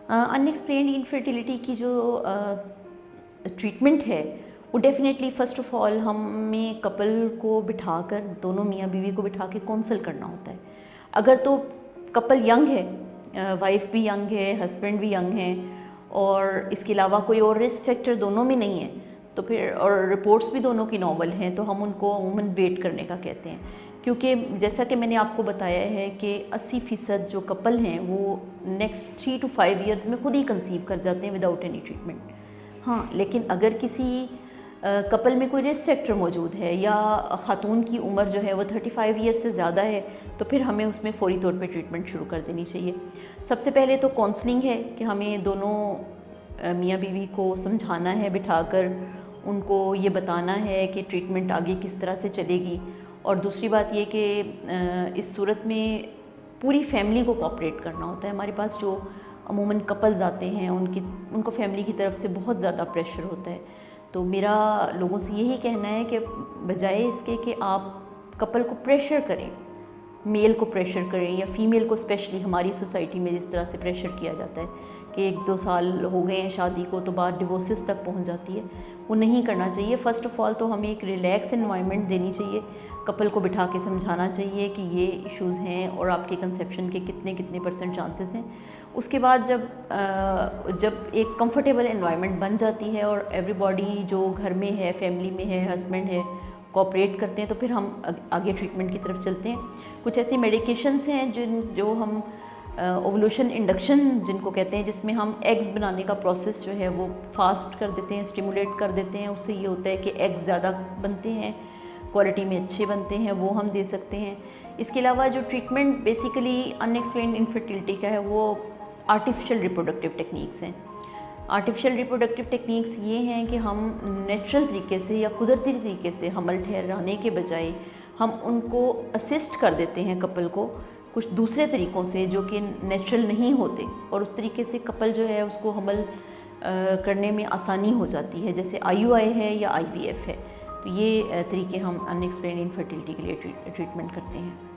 Unexplained infertility की जो treatment है वो डेफिनेटली फ़र्स्ट ऑफ़ ऑल हमें कपल को बिठाकर, दोनों मियाँ बीवी को बिठा के काउंसल करना होता है। अगर तो कपल यंग है, वाइफ भी यंग है, हस्बैंड भी यंग है और इसके अलावा कोई और रिस्क फैक्टर दोनों में नहीं है, तो फिर और रिपोर्ट्स भी दोनों की नॉर्मल हैं, तो हम उनको अमूमन वेट करने का कहते हैं। क्योंकि जैसा कि मैंने आपको बताया है कि 80% जो कपल हैं वो नेक्स्ट 3 to 5 ईयर्स में खुद ही कंसीव कर जाते हैं विदाउट एनी ट्रीटमेंट। हाँ, लेकिन अगर किसी कपल में कोई रिस्क फैक्टर मौजूद है या ख़ातून की उम्र जो है वो 35 ईयर से ज़्यादा है, तो फिर हमें उसमें फ़ौरी तौर पे ट्रीटमेंट शुरू कर देनी चाहिए। सबसे पहले तो काउंसलिंग है कि हमें दोनों मियाँ बीवी को समझाना है बिठाकर, उनको ये बताना है कि ट्रीटमेंट आगे किस तरह से चलेगी। और दूसरी बात ये कि इस सूरत में पूरी फैमिली को कोऑपरेट करना होता है। हमारे पास जो अमूमन कपल्स आते हैं उनको फैमिली की तरफ से बहुत ज़्यादा प्रेशर होता है। तो मेरा लोगों से यही कहना है कि बजाय इसके कि आप कपल को प्रेशर करें, मेल को प्रेशर करें या फीमेल को, स्पेशली हमारी सोसाइटी में जिस तरह से प्रेशर किया जाता है कि 1-2 साल हो गए हैं शादी को तो बाद डिवोर्सेस तक पहुंच जाती है, वो नहीं करना चाहिए। फ़र्स्ट ऑफ़ ऑल तो हमें एक रिलैक्स एनवायरनमेंट देनी चाहिए, कपल को बिठा के समझाना चाहिए कि ये इश्यूज़ हैं और आपके कंसेप्शन के कितने % चांसेस हैं। उसके बाद जब एक कंफर्टेबल एनवायरनमेंट बन जाती है और एवरीबॉडी जो घर में है, फैमिली में है, हस्बैंड है, कोऑपरेट करते हैं, तो फिर हम आगे ट्रीटमेंट की तरफ चलते हैं। कुछ ऐसी मेडिकेशंस हैं जो हम ओवुलेशन इंडक्शन जिनको कहते हैं, जिसमें हम एग्स बनाने का प्रोसेस जो है वो फास्ट कर देते हैं, स्टिमुलेट कर देते हैं। उससे ये होता है कि एग्स ज़्यादा बनते हैं, क्वालिटी में अच्छे बनते हैं, वो हम दे सकते हैं। इसके अलावा जो ट्रीटमेंट बेसिकली अनएक्सप्लेन्ड इनफर्टिलिटी का है वो आर्टिफिशियल रिप्रोडक्टिव टेक्निक्स हैं। आर्टिफिशियल रिप्रोडक्टिव टेक्निक्स ये हैं कि हम नेचुरल तरीके से या कुदरती तरीके से हमल ठहराने के बजाय हम उनको असिस्ट कर देते हैं कपल को कुछ दूसरे तरीक़ों से जो कि नेचुरल नहीं होते, और उस तरीके से कपल जो है उसको हमल करने में आसानी हो जाती है, जैसे IUI है या IVF है। तो ये तरीके हम अनएक्सप्लेन्ड इनफर्टिलिटी के लिए ट्रीटमेंट करते हैं।